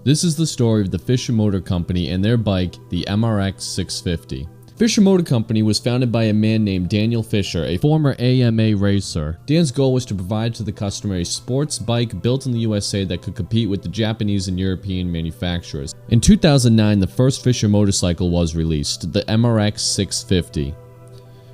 This is the story of the Fisher Motor Company and their bike, the MRX650. Fisher Motor Company was founded by a man named Daniel Fisher, a former AMA racer. Dan's goal was to provide to the customer a sports bike built in the USA that could compete with the Japanese and European manufacturers. In 2009, the first Fisher motorcycle was released, the MRX650.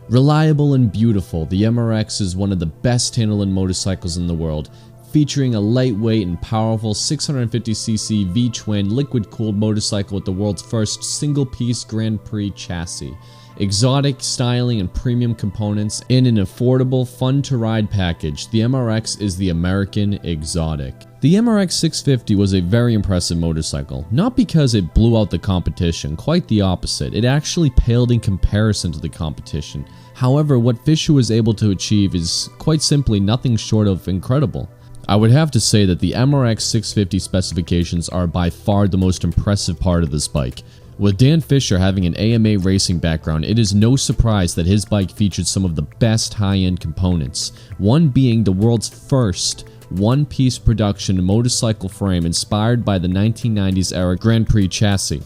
Reliable and beautiful, the MRX is one of the best handling motorcycles in the world, featuring a lightweight and powerful 650cc V-twin liquid-cooled motorcycle with the world's first single-piece Grand Prix chassis, exotic styling and premium components, and an affordable, fun-to-ride package. The MRX is the American exotic. The MRX650 was a very impressive motorcycle, not because it blew out the competition, quite the opposite. It actually paled in comparison to the competition. However, what Fisher was able to achieve is quite simply nothing short of incredible. I would have to say that the MRX650 specifications are by far the most impressive part of this bike. With Dan Fisher having an AMA racing background, it is no surprise that his bike featured some of the best high-end components, one being the world's first one-piece production motorcycle frame inspired by the 1990s era Grand Prix chassis.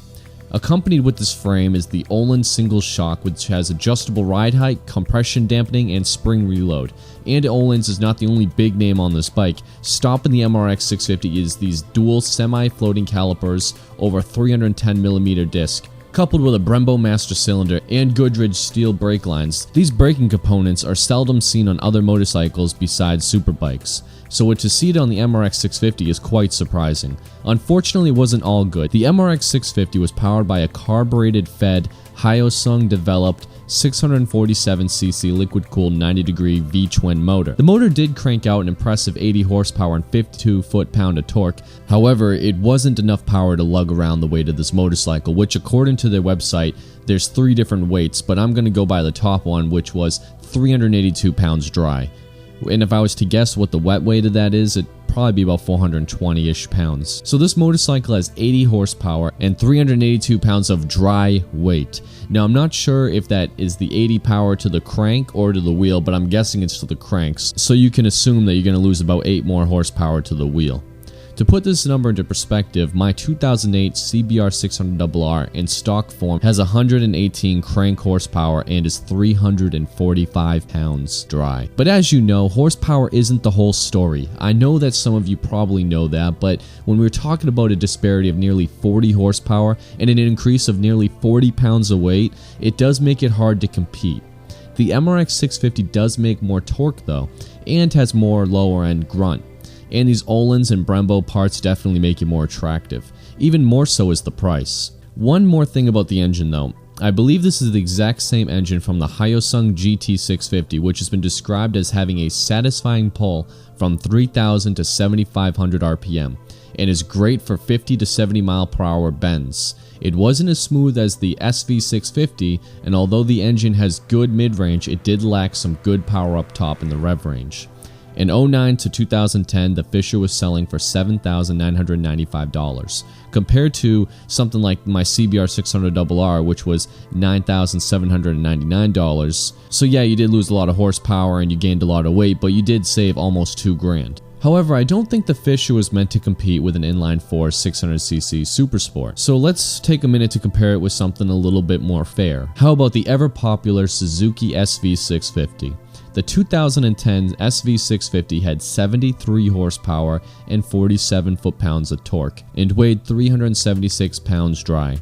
Accompanied with this frame is the Öhlins single shock, which has adjustable ride height, compression dampening, and spring reload. And Öhlins is not the only big name on this bike. Stopping the MRX650 is these dual semi-floating calipers over 310mm disc, coupled with a Brembo master cylinder and Goodrich steel brake lines. These braking components are seldom seen on other motorcycles besides superbikes, so to see it on the MRX650 is quite surprising. Unfortunately, it wasn't all good. The MRX650 was powered by a carbureted-fed, Hyosung-developed 647cc liquid-cooled 90-degree V-twin motor. The motor did crank out an impressive 80 horsepower and 52 foot-pound of torque. However, it wasn't enough power to lug around the weight of this motorcycle, which according to their website, there's 3 different weights, but I'm going to go by the top one, which was 382 pounds dry. And if I was to guess what the wet weight of that is, it'd probably be about 420-ish pounds. So this motorcycle has 80 horsepower and 382 pounds of dry weight. Now I'm not sure if that is the 80 power to the crank or to the wheel, but I'm guessing it's to the cranks. So you can assume that you're going to lose about 8 more horsepower to the wheel. To put this number into perspective, my 2008 CBR600RR in stock form has 118 crank horsepower and is 345 pounds dry. But as you know, horsepower isn't the whole story. I know that some of you probably know that, but when we're talking about a disparity of nearly 40 horsepower and an increase of nearly 40 pounds of weight, it does make it hard to compete. The MRX650 does make more torque though, and has more lower end grunt. And these Öhlins and Brembo parts definitely make it more attractive. Even more so is the price. One more thing about the engine though. I believe this is the exact same engine from the Hyosung GT650, which has been described as having a satisfying pull from 3,000 to 7,500 RPM, and is great for 50 to 70 mile/hour bends. It wasn't as smooth as the SV650, and although the engine has good mid-range, it did lack some good power up top in the rev range. In 2009 to 2010, the Fisher was selling for $7,995, compared to something like my CBR600RR, which was $9,799. So yeah, you did lose a lot of horsepower and you gained a lot of weight, but you did save almost $2,000. However, I don't think the Fisher was meant to compete with an inline-4 600cc Supersport. So let's take a minute to compare it with something a little bit more fair. How about the ever-popular Suzuki SV650? The 2010 SV650 had 73 horsepower and 47 foot-pounds of torque and weighed 376 pounds dry.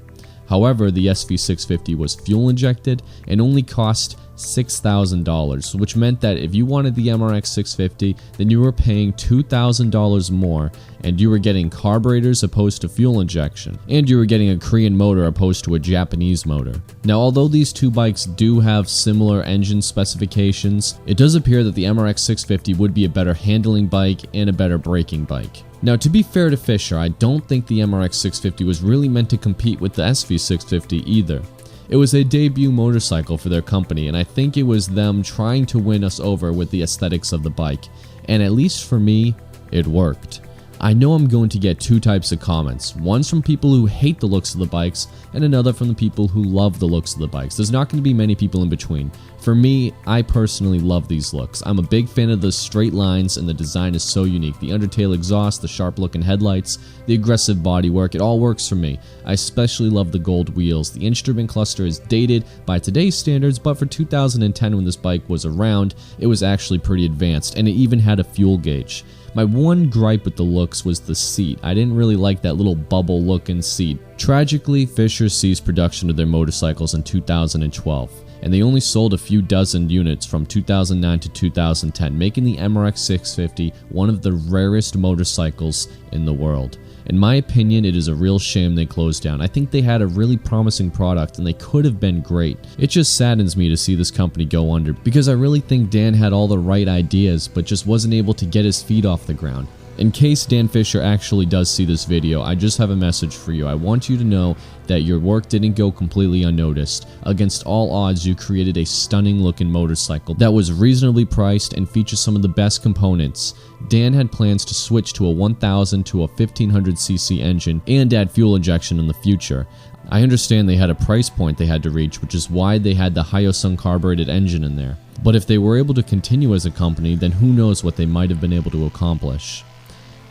However, the SV650 was fuel injected and only cost $6,000, which meant that if you wanted the MRX650, then you were paying $2,000 more, and you were getting carburetors opposed to fuel injection, and you were getting a Korean motor opposed to a Japanese motor. Now, although these two bikes do have similar engine specifications, it does appear that the MRX650 would be a better handling bike and a better braking bike. Now, to be fair to Fisher, I don't think the MRX650 was really meant to compete with the SV650 either. It was a debut motorcycle for their company, and I think it was them trying to win us over with the aesthetics of the bike, and at least for me, it worked. I know I'm going to get two types of comments. One's from people who hate the looks of the bikes, and another from the people who love the looks of the bikes. There's not going to be many people in between. For me, I personally love these looks. I'm a big fan of the straight lines, and the design is so unique. The undertail exhaust, the sharp looking headlights, the aggressive bodywork, it all works for me. I especially love the gold wheels. The instrument cluster is dated by today's standards, but for 2010 when this bike was around, it was actually pretty advanced, and it even had a fuel gauge. My one gripe with the looks was the seat. I didn't really like that little bubble looking seat. Tragically, Fisher ceased production of their motorcycles in 2012, and they only sold a few dozen units from 2009 to 2010, making the MRX650 one of the rarest motorcycles in the world. In my opinion, it is a real shame they closed down. I think they had a really promising product and they could have been great. It just saddens me to see this company go under because I really think Dan had all the right ideas but just wasn't able to get his feet off the ground. In case Dan Fisher actually does see this video, I just have a message for you. I want you to know that your work didn't go completely unnoticed. Against all odds, you created a stunning looking motorcycle that was reasonably priced and features some of the best components. Dan had plans to switch to a 1000 to a 1500cc engine and add fuel injection in the future. I understand they had a price point they had to reach, which is why they had the Hyosung carbureted engine in there. But if they were able to continue as a company, then who knows what they might have been able to accomplish.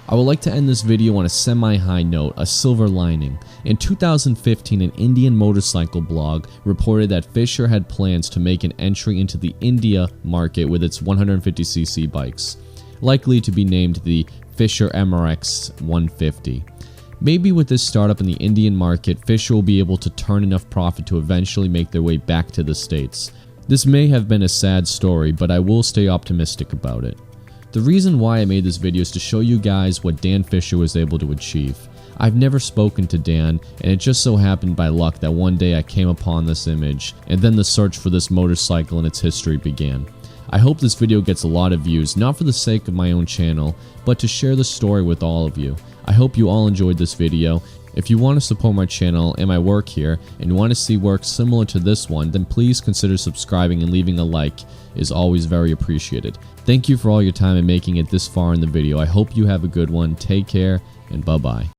I would like to end this video on a semi-high note, a silver lining. In 2015, an Indian motorcycle blog reported that Fisher had plans to make an entry into the India market with its 150cc bikes, likely to be named the Fisher MRX150. Maybe with this startup in the Indian market, Fisher will be able to turn enough profit to eventually make their way back to the States. This may have been a sad story, but I will stay optimistic about it. The reason why I made this video is to show you guys what Dan Fisher was able to achieve. I've never spoken to Dan, and it just so happened by luck that one day I came upon this image, and then the search for this motorcycle and its history began. I hope this video gets a lot of views, not for the sake of my own channel, but to share the story with all of you. I hope you all enjoyed this video. If you want to support my channel and my work here, and you want to see work similar to this one, then please consider subscribing and leaving a like is always very appreciated. Thank you for all your time and making it this far in the video. I hope you have a good one. Take care and bye-bye.